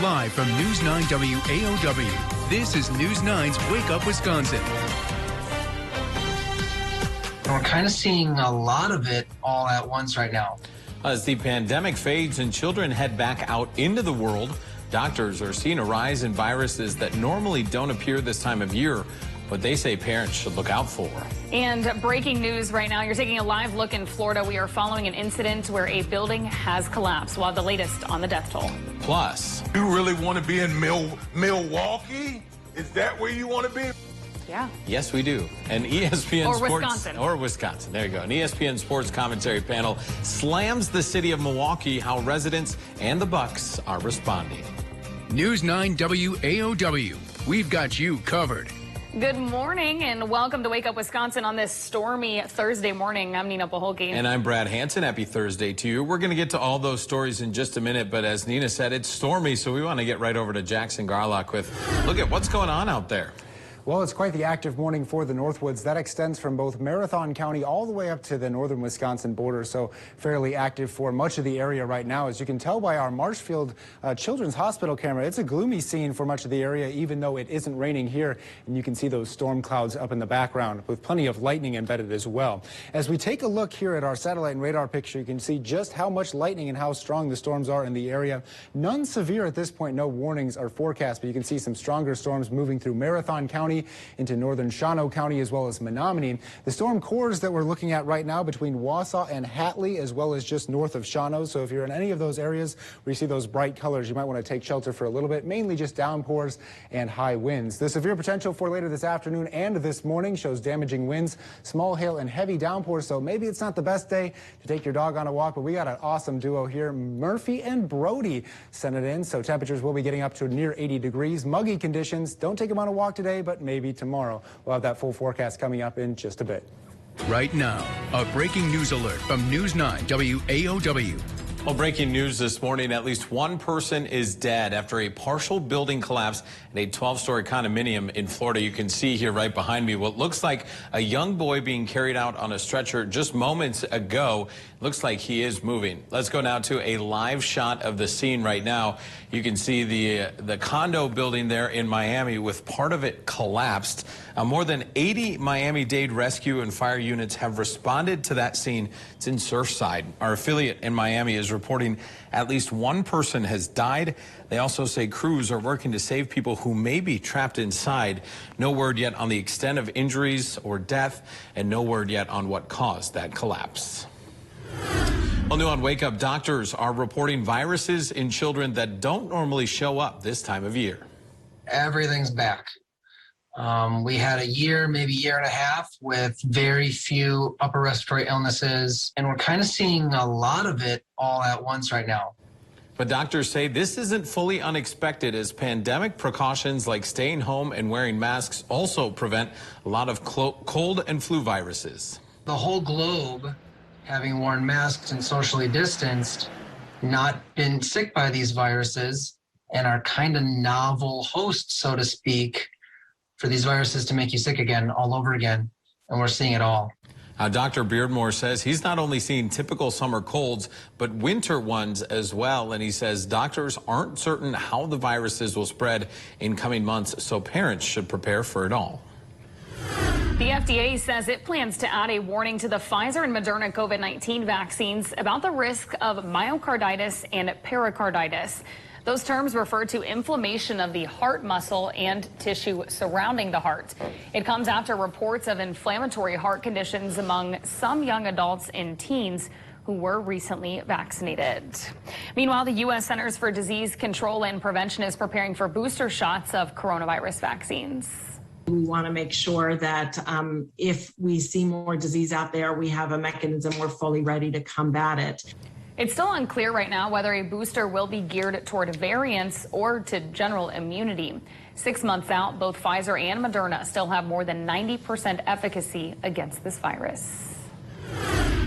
Live from News 9 WAOW, this is News 9's Wake Up Wisconsin. We're kind of seeing a lot of it all at once right now. As the pandemic fades and children head back out into the world, doctors are seeing a rise in viruses that normally don't appear this time of year, but they say parents should look out for. And breaking news right now, you're taking a live look in Florida. We are following an incident where a building has collapsed. We'll have the latest on the death toll. Plus, you really want to be in Milwaukee? Is that where you want to be? Yeah. Yes, we do. An ESPN or Sports... Wisconsin. Or Wisconsin. There you go. An ESPN Sports commentary panel slams the city of Milwaukee, how residents and the Bucks are responding. News 9 WAOW. We've got you covered. Good morning and welcome to Wake Up Wisconsin on this stormy Thursday morning. I'm Nina Paholke. And I'm Brad Hansen. Happy Thursday to you. We're going to get to all those stories in just a minute, but as Nina said, it's stormy, so we want to get right over to Jackson Garlock with look at what's going on out there. Well, it's quite the active morning for the Northwoods. That extends from both Marathon County all the way up to the northern Wisconsin border, so fairly active for much of the area right now. As you can tell by our Marshfield Children's Hospital camera, it's a gloomy scene for much of the area, even though it isn't raining here. And you can see those storm clouds up in the background with plenty of lightning embedded as well. As we take a look here at our satellite and radar picture, you can see just how much lightning and how strong the storms are in the area. None severe at this point. No warnings are forecast, but you can see some stronger storms moving through Marathon County into northern Shawano County as well as Menominee. The storm cores that we're looking at right now between Wausau and Hatley as well as just north of Shawano. So if you're in any of those areas where you see those bright colors, you might want to take shelter for a little bit, mainly just downpours and high winds. The severe potential for later this afternoon and this morning shows damaging winds, small hail and heavy downpours. So maybe it's not the best day to take your dog on a walk, but we got an awesome duo here. Murphy and Brody sent it in. So temperatures will be getting up to near 80 degrees. Muggy conditions. Don't take them on a walk today, but maybe tomorrow. We'll have that full forecast coming up in just a bit. Right now, a breaking news alert from News 9 WAOW. Well, breaking news this morning, at least one person is dead after a partial building collapse in a 12-story condominium in Florida. You can see here right behind me what looks like a young boy being carried out on a stretcher just moments ago. Looks like he is moving. Let's go now to a live shot of the scene right now. You can see the condo building there in Miami with part of it collapsed. More than 80 Miami-Dade rescue and fire units have responded to that scene. It's in Surfside. Our affiliate in Miami is reporting at least one person has died. They also say crews are working to save people who may be trapped inside. No word yet on the extent of injuries or death, and no word yet on what caused that collapse. Well, new on Wake Up, doctors are reporting viruses in children that don't normally show up this time of year. Everything's back. We had a year, maybe year and a half with very few upper respiratory illnesses, and we're kind of seeing a lot of it all at once right now. But doctors say this isn't fully unexpected, as pandemic precautions like staying home and wearing masks also prevent a lot of cold and flu viruses. The whole globe, having worn masks and socially distanced, not been sick by these viruses, and are kind of novel hosts, so to speak, for these viruses to make you sick again, all over again, and we're seeing it all. Dr. Beardmore says he's not only seeing typical summer colds, but winter ones as well, and he says doctors aren't certain how the viruses will spread in coming months, so parents should prepare for it all. The FDA says it plans to add a warning to the Pfizer and Moderna COVID-19 vaccines about the risk of myocarditis and pericarditis. Those terms refer to inflammation of the heart muscle and tissue surrounding the heart. It comes after reports of inflammatory heart conditions among some young adults and teens who were recently vaccinated. Meanwhile, the U.S. Centers for Disease Control and Prevention is preparing for booster shots of coronavirus vaccines. We want to make sure that if we see more disease out there, we have a mechanism, we're fully ready to combat it. It's still unclear right now whether a booster will be geared toward variants or to general immunity. 6 months out, both Pfizer and Moderna still have more than 90% efficacy against this virus.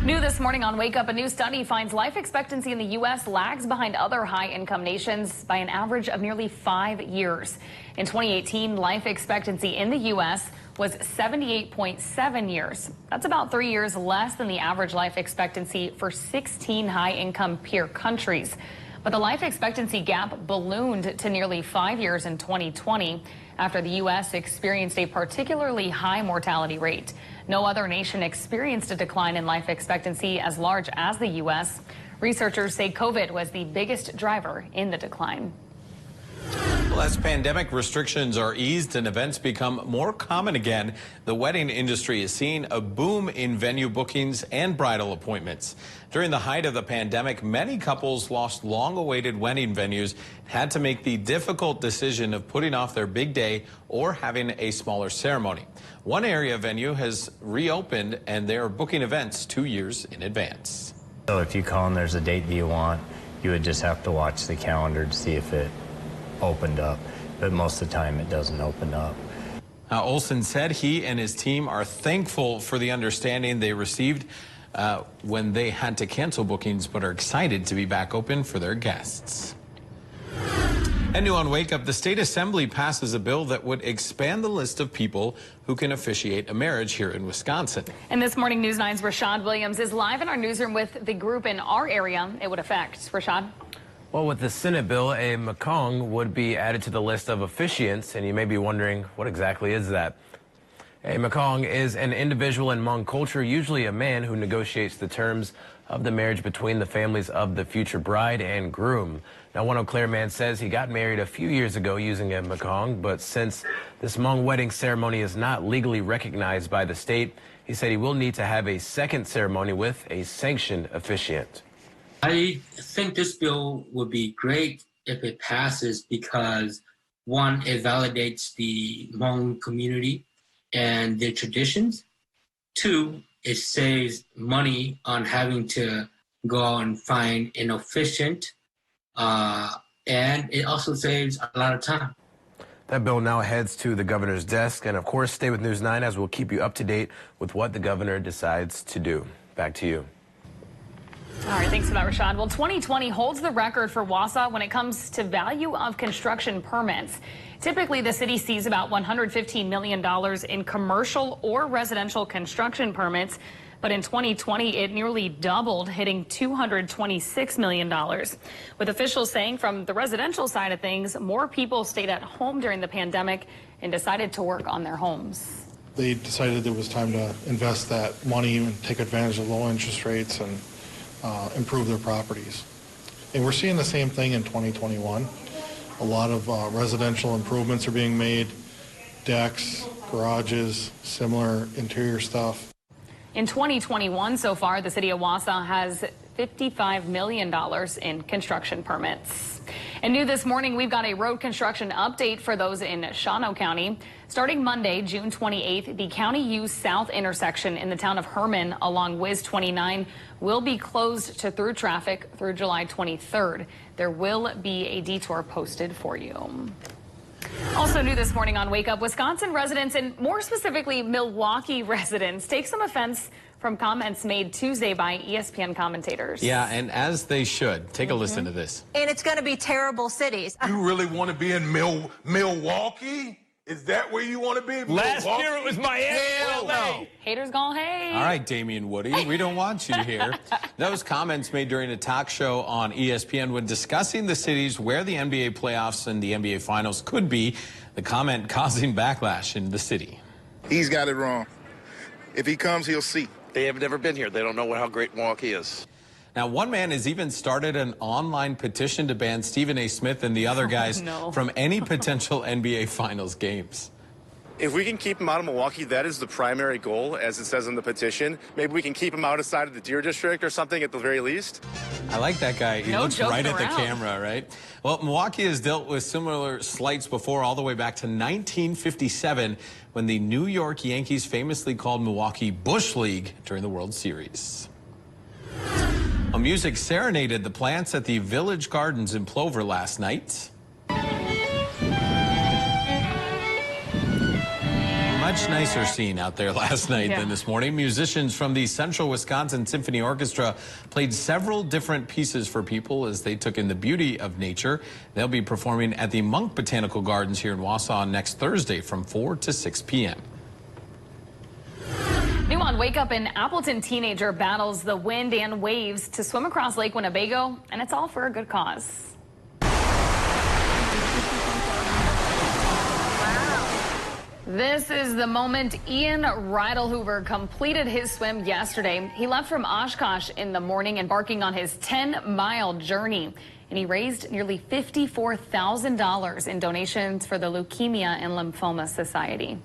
New this morning on Wake Up, a new study finds life expectancy in the U.S. lags behind other high-income nations by an average of nearly 5 years. In 2018, life expectancy in the U.S. was 78.7 years. That's about 3 years less than the average life expectancy for 16 high-income peer countries. But the life expectancy gap ballooned to nearly 5 years in 2020 after the U.S. experienced a particularly high mortality rate. No other nation experienced a decline in life expectancy as large as the U.S. Researchers say COVID was the biggest driver in the decline. Well, as pandemic restrictions are eased and events become more common again, the wedding industry is seeing a boom in venue bookings and bridal appointments. During the height of the pandemic, many couples lost long-awaited wedding venues, had to make the difficult decision of putting off their big day or having a smaller ceremony. One area venue has reopened, and they are booking events 2 years in advance. So if you call and there's a date that you want, you would just have to watch the calendar to see if it opened up, but most of the time it doesn't open up. Olson said he and his team are thankful for the understanding they received when they had to cancel bookings, but are excited to be back open for their guests. And new on Wake Up, the state assembly passes a bill that would expand the list of people who can officiate a marriage here in Wisconsin. And this morning, News 9's Rashad Williams is live in our newsroom with the group in our area it would affect. Rashad? Well, with the Senate bill, a Makong would be added to the list of officiants, and you may be wondering, what exactly is that? A Makong is an individual in Hmong culture, usually a man, who negotiates the terms of the marriage between the families of the future bride and groom. Now, one Eau Claire man says he got married a few years ago using a Makong, but since this Hmong wedding ceremony is not legally recognized by the state, he said he will need to have a second ceremony with a sanctioned officiant. I think this bill would be great if it passes because, one, it validates the Hmong community and their traditions. Two, it saves money on having to go out and find an officiant. And it also saves a lot of time. That bill now heads to the governor's desk. And, of course, stay with News 9 as we'll keep you up to date with what the governor decides to do. Back to you. All right, thanks for that, Rashad. Well, 2020 holds the record for Wausau when it comes to value of construction permits. Typically, the city sees about $115 million in commercial or residential construction permits. But in 2020, it nearly doubled, hitting $226 million. With officials saying from the residential side of things, more people stayed at home during the pandemic and decided to work on their homes. They decided it was time to invest that money and take advantage of low interest rates and improve their properties. And we're seeing the same thing in 2021. A lot of residential improvements are being made, decks, garages, similar interior stuff. In 2021 so far, the city of Wausau has $55 million in construction permits. And new this morning, we've got a road construction update for those in Shawano County. Starting Monday, June 28th, the County U South intersection in the town of Herman along WIS 29 will be closed to through traffic through July 23rd. There will be a detour posted for you. Also new this morning on Wake Up, Wisconsin residents and more specifically Milwaukee residents take some offense from comments made Tuesday by ESPN commentators. Yeah, and as they should. Take a listen to this. And it's going to be terrible cities. You really want to be in Milwaukee? Is that where you want to be? Last year it was Miami. Hell no. Haters gone, hey. All right, Damian Woody, we don't want you here. Those comments made during a talk show on ESPN when discussing the cities where the NBA playoffs and the NBA finals could be, the comment causing backlash in the city. He's got it wrong. If he comes, he'll see. They have never been here. They don't know how great Milwaukee is. Now, one man has even started an online petition to ban Stephen A. Smith and the other guys from any potential NBA Finals games. If we can keep him out of Milwaukee, that is the primary goal, as it says in the petition. Maybe we can keep him outside of the Deer District or something at the very least. I like that guy. He looks right at the camera, right? Well, Milwaukee has dealt with similar slights before, all the way back to 1957, when the New York Yankees famously called Milwaukee Bush League during the World Series. Music serenaded the plants at the Village Gardens in Plover last night. Much nicer scene out there last night than this morning. Musicians from the Central Wisconsin Symphony Orchestra played several different pieces for people as they took in the beauty of nature. They'll be performing at the Monk Botanical Gardens here in Wausau next Thursday from 4 to 6 p.m. New on Wake Up, an Appleton teenager battles the wind and waves to swim across Lake Winnebago, and it's all for a good cause. This is the moment Ian Ridelhoover completed his swim yesterday. He left from Oshkosh in the morning, embarking on his 10-mile journey. And he raised nearly $54,000 in donations for the Leukemia and Lymphoma Society.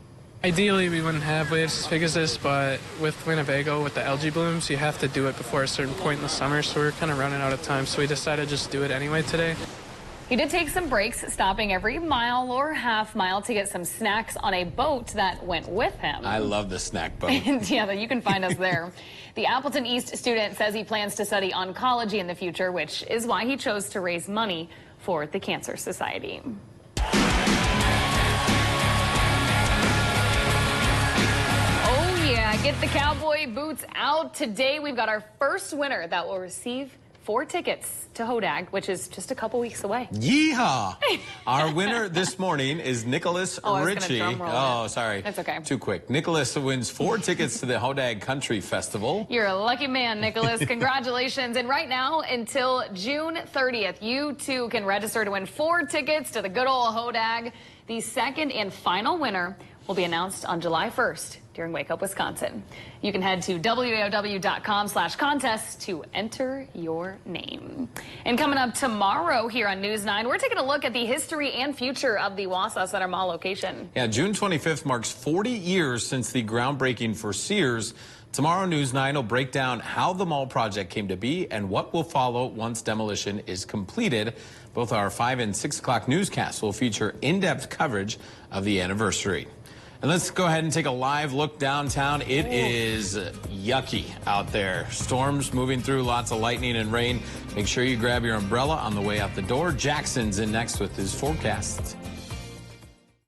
Ideally, we wouldn't have waves as big as this, but with Winnebago, with the algae blooms, you have to do it before a certain point in the summer, so we're kind of running out of time, so we decided to just do it anyway today. He did take some breaks, stopping every mile or half mile to get some snacks on a boat that went with him. I love the snack boat. Yeah, you can find us there. The Appleton East student says he plans to study oncology in the future, which is why he chose to raise money for the Cancer Society. Oh yeah, get the cowboy boots out. Today we've got our first winner that will receive 4 tickets to WAOW, which is just a couple weeks away. Yeehaw! Our winner this morning is Nicholas Ritchie. Oh, sorry. That's okay. Too quick. Nicholas wins 4 tickets to the WAOW Country Festival. You're a lucky man, Nicholas. Congratulations. And right now, until June 30th, you too can register to win 4 tickets to the good old WAOW. The second and final winner will be announced on July 1st during Wake Up Wisconsin. You can head to WAOW.com/contest to enter your name. And coming up tomorrow here on News 9, we're taking a look at the history and future of the Wausau Center Mall location. Yeah, June 25th marks 40 years since the groundbreaking for Sears. Tomorrow, News 9 will break down how the mall project came to be and what will follow once demolition is completed. Both our 5 and 6 o'clock newscasts will feature in-depth coverage of the anniversary. And let's go ahead and take a live look downtown. It is yucky out there. Storms moving through, lots of lightning and rain. Make sure you grab your umbrella on the way out the door. Jackson's in next with his forecast.